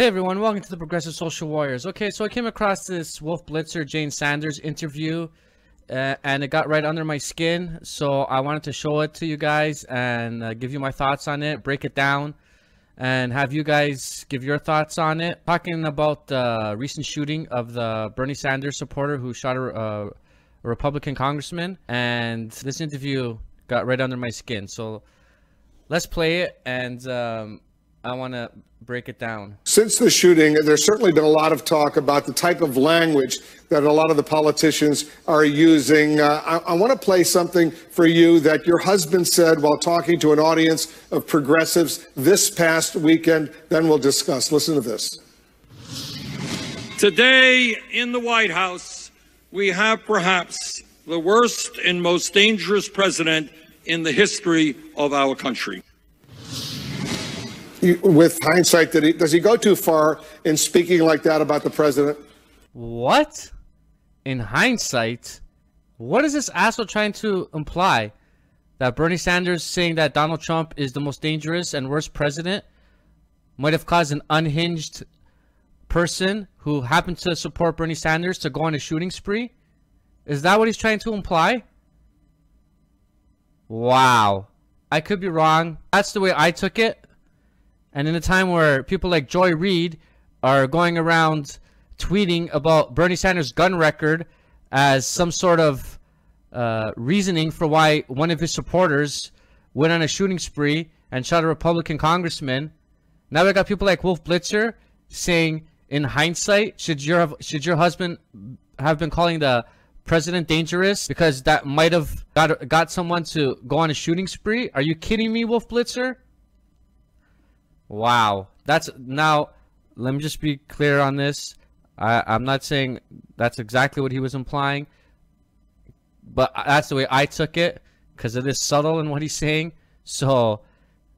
Hey everyone, welcome to the Progressive Social Warriors. Okay, so I came across this Blitzer Jane Sanders interview and it got right under my skin, so I wanted to show it to you guys and give you my thoughts on it, break it down, and have you guys give your thoughts on it. Talking about the recent shooting of the Bernie Sanders supporter who shot a Republican congressman, and this interview got right under my skin. So let's play it, and I want to break it down. Since the shooting, there's certainly been a lot of talk about the type of language that a lot of the politicians are using. I want to play something for you that your husband said while talking to an audience of progressives this past weekend. Then we'll discuss. Listen to this. Today in the White House, we have perhaps the worst and most dangerous president in the history of our country. With hindsight, does he go too far in speaking like that about the president? What? In hindsight? What is this asshole trying to imply? That Bernie Sanders saying that Donald Trump is the most dangerous and worst president might have caused an unhinged person who happened to support Bernie Sanders to go on a shooting spree? Is that what he's trying to imply? Wow. I could be wrong. That's the way I took it. And in a time where people like Joy Reid are going around tweeting about Bernie Sanders' gun record as some sort of reasoning for why one of his supporters went on a shooting spree and shot a Republican congressman, now we got people like Blitzer saying, in hindsight, should your husband have been calling the president dangerous because that might have got someone to go on a shooting spree? Are you kidding me, Blitzer? Wow. Now, let me just be clear on this. I'm not saying that's exactly what he was implying, but that's the way I took it because it is subtle in what he's saying. So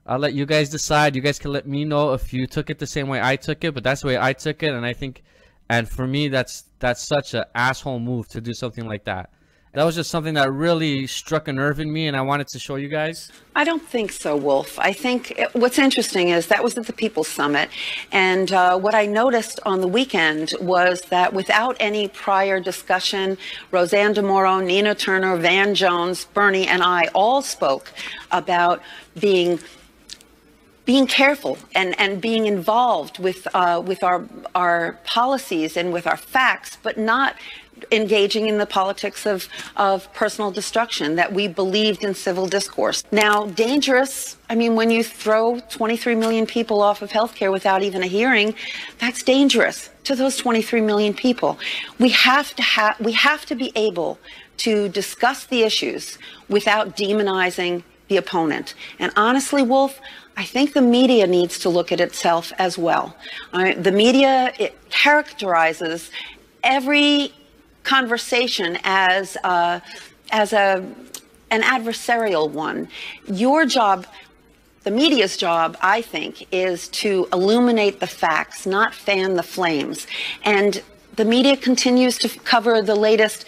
I'll let you guys decide. You guys can let me know if you took it the same way I took it, but that's the way I took it. And I think, and for me, that's such an asshole move to do something like that. That was just something that really struck a nerve in me, and I wanted to show you guys. I don't think so, Wolf. I think what's interesting is that was at the People's Summit, and what I noticed on the weekend was that without any prior discussion, Roseanne DeMoro, Nina Turner, Van Jones, Bernie, and I all spoke about being careful and being involved with our policies and with our facts, but not engaging in the politics of personal destruction, that we believed in civil discourse. Now, dangerous, I mean, when you throw 23 million people off of healthcare without even a hearing, that's dangerous to those 23 million people. We have to be able to discuss the issues without demonizing the opponent. And honestly, Wolf, I think the media needs to look at itself as well. The media, it characterizes every conversation as an adversarial one. Your job, the media's job, I think, is to illuminate the facts, not fan the flames. And the media continues to cover the latest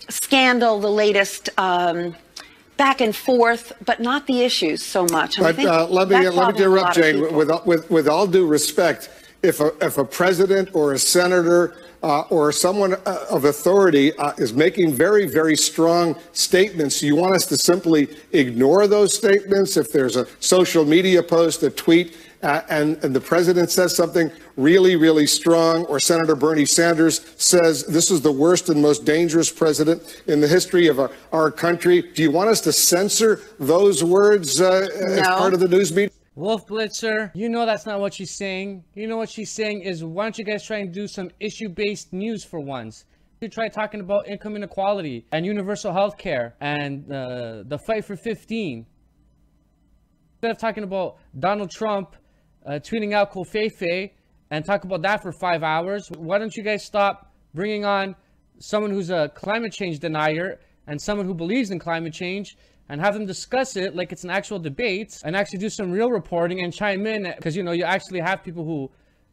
scandal, the latest back and forth, but not the issues so much. But let me interrupt, Jane. With all due respect, if a president or a senator or someone of authority is making very, very strong statements, you want us to simply ignore those statements? If there's a social media post, a tweet, and the president says something really, really strong, or Senator Bernie Sanders says this is the worst and most dangerous president in the history of our country, do you want us to censor those words as part of the news media? Blitzer, you know that's not what she's saying. You know what she's saying is, why don't you guys try and do some issue-based news for once? You try talking about income inequality and universal health care and the fight for 15. Instead of talking about Donald Trump tweeting out Kofefe and talk about that for 5 hours, why don't you guys stop bringing on someone who's a climate change denier and someone who believes in climate change and have them discuss it like it's an actual debate and actually do some real reporting and chime in, because, you know, you actually have people who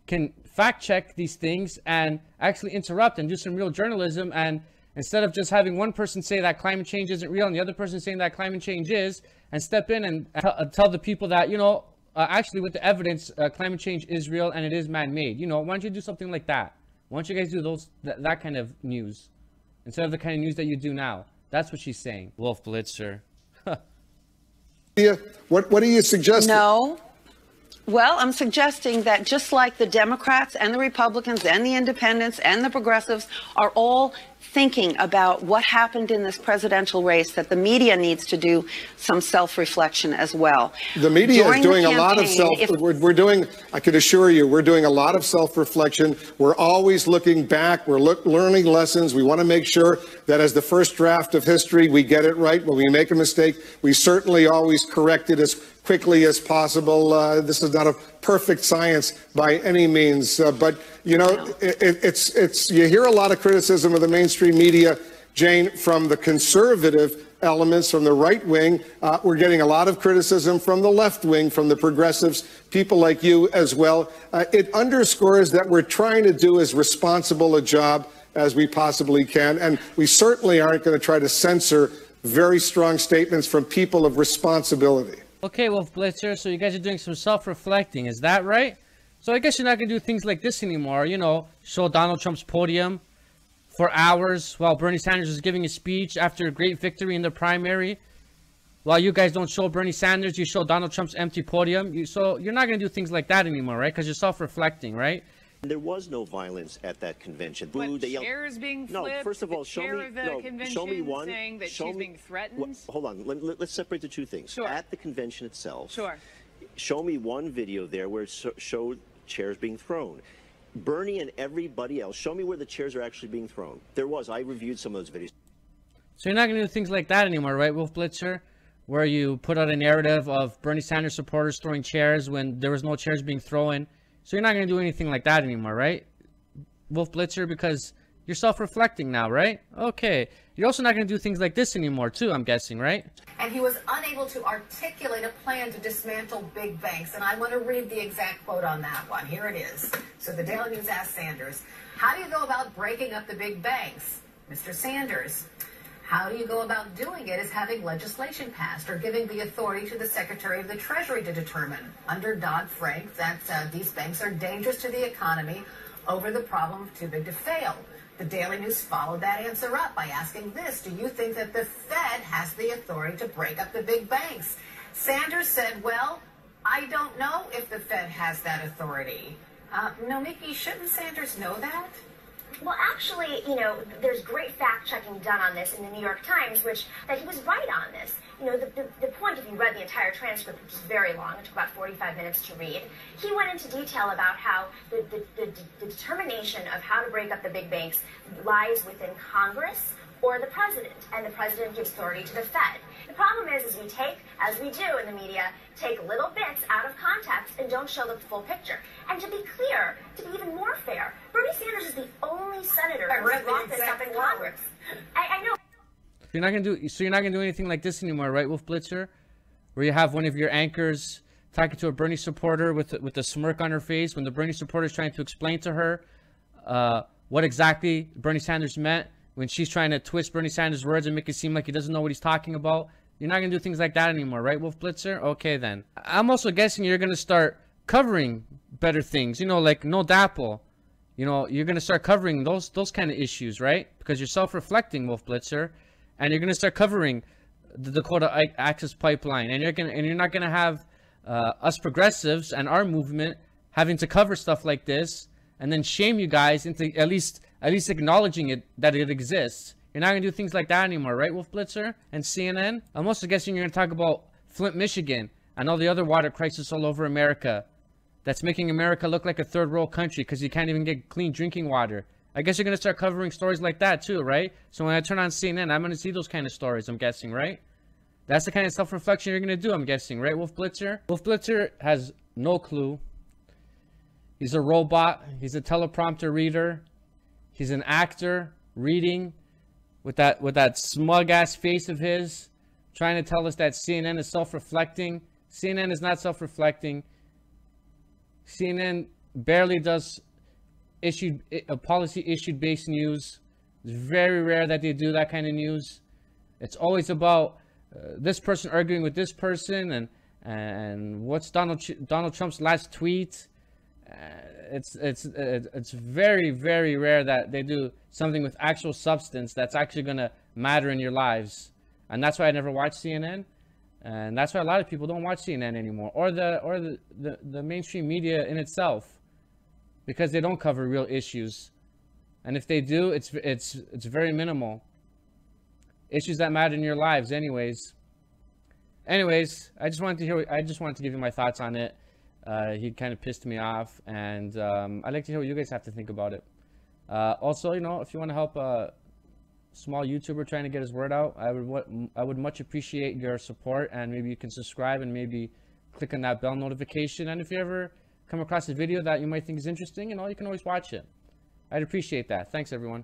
can fact check these things and actually interrupt and do some real journalism. And instead of just having one person say that climate change isn't real and the other person saying that climate change is, and step in and tell the people that, you know, actually, with the evidence, climate change is real and it is man-made. You know, why don't you do something like that? Why don't you guys do that kind of news instead of the kind of news that you do now? That's what she's saying. Wolf Blitzer. What are you suggesting? No. Well, I'm suggesting that just like the Democrats and the Republicans and the independents and the progressives are all thinking about what happened in this presidential race, that the media needs to do some self-reflection as well. The media is doing a lot of we're doing, I can assure you, we're doing a lot of self-reflection. We're always looking back. We're learning lessons. We want to make sure that as the first draft of history, we get it right. When we make a mistake, we certainly always correct it as quickly as possible. This is not a perfect science by any means, but you know, it's you hear a lot of criticism of the mainstream media, Jane, from the conservative elements, from the right wing. We're getting a lot of criticism from the left wing, from the progressives, people like you as well. It underscores that we're trying to do as responsible a job as we possibly can, and we certainly aren't going to try to censor very strong statements from people of responsibility. Okay, Wolf Blitzer, so you guys are doing some self-reflecting, is that right? So I guess you're not going to do things like this anymore, you know, show Donald Trump's podium for hours while Bernie Sanders is giving a speech after a great victory in the primary. While you guys don't show Bernie Sanders, you show Donald Trump's empty podium. So you're not going to do things like that anymore, right? Because you're self-reflecting, right? There was no violence at that convention. But chairs being flipped. No, first of all, show me one. Saying that she's being threatened. Hold on. Let's separate the two things. Sure. At the convention itself. Sure. Show me one video there where it showed chairs being thrown. Bernie and everybody else, show me where the chairs are actually being thrown. There was. I reviewed some of those videos. So you're not going to do things like that anymore, right, Wolf Blitzer? Where you put out a narrative of Bernie Sanders supporters throwing chairs when there was no chairs being thrown. So you're not going to do anything like that anymore, right, Wolf Blitzer? Because you're self-reflecting now, right? Okay. You're also not going to do things like this anymore, too, I'm guessing, right? And he was unable to articulate a plan to dismantle big banks. And I want to read the exact quote on that one. Here it is. So the Daily News asked Sanders, how do you go about breaking up the big banks? Mr. Sanders, how do you go about doing it is having legislation passed or giving the authority to the Secretary of the Treasury to determine. Under Dodd-Frank, that these banks are dangerous to the economy over the problem of too big to fail. The Daily News followed that answer up by asking this: do you think that the Fed has the authority to break up the big banks? Sanders said, well, I don't know if the Fed has that authority. No, Nikki, shouldn't Sanders know that? Well, actually, you know, there's great fact-checking done on this in the New York Times, that he was right on this. You know, the point, if you read the entire transcript, which is very long, it took about 45 minutes to read, he went into detail about how the determination of how to break up the big banks lies within Congress or the president, and the president gives authority to the Fed. The problem is we take, as we do in the media, take little bits out of context and don't show the full picture. And to be clear, to be even more fair, Bernie Sanders is the only senator who brought this up in Congress. I know. You're not gonna do anything like this anymore, right, Wolf Blitzer? Where you have one of your anchors talking to a Bernie supporter with a smirk on her face when the Bernie supporter is trying to explain to her what exactly Bernie Sanders meant, when she's trying to twist Bernie Sanders' words and make it seem like he doesn't know what he's talking about. You're not going to do things like that anymore, right, Wolf Blitzer? Okay, then. I'm also guessing you're going to start covering better things, you know, like no DAPL. You know, you're going to start covering those kind of issues, right? Because you're self-reflecting, Wolf Blitzer, and you're going to start covering the Dakota Access Pipeline, and you're not going to have us progressives and our movement having to cover stuff like this and then shame you guys into at least acknowledging it, that it exists. You're not going to do things like that anymore, right, Wolf Blitzer and CNN? I'm also guessing you're going to talk about Flint, Michigan, and all the other water crisis all over America that's making America look like a third world country because you can't even get clean drinking water. I guess you're going to start covering stories like that too, right? So when I turn on CNN, I'm going to see those kind of stories, I'm guessing, right? That's the kind of self-reflection you're going to do, I'm guessing, right, Wolf Blitzer? Wolf Blitzer has no clue. He's a robot. He's a teleprompter reader. He's an actor reading with that smug-ass face of his, trying to tell us that CNN is self-reflecting. CNN is not self-reflecting. CNN barely does policy issue-based news. It's very rare that they do that kind of news. It's always about this person arguing with this person, And what's Donald Trump's last tweet? It's very, very rare that they do something with actual substance that's actually gonna matter in your lives. And that's why I never watch CNN, and that's why a lot of people don't watch CNN anymore, or the mainstream media in itself, because they don't cover real issues. And if they do, it's very minimal. Issues that matter in your lives, anyways. I just wanted to give you my thoughts on it. He kind of pissed me off, and I'd like to hear what you guys have to think about it. Also, you know, if you want to help a small YouTuber trying to get his word out, I would much appreciate your support, and maybe you can subscribe and maybe click on that bell notification. And if you ever come across a video that you might think is interesting, you know, you can always watch it. I'd appreciate that. Thanks, everyone.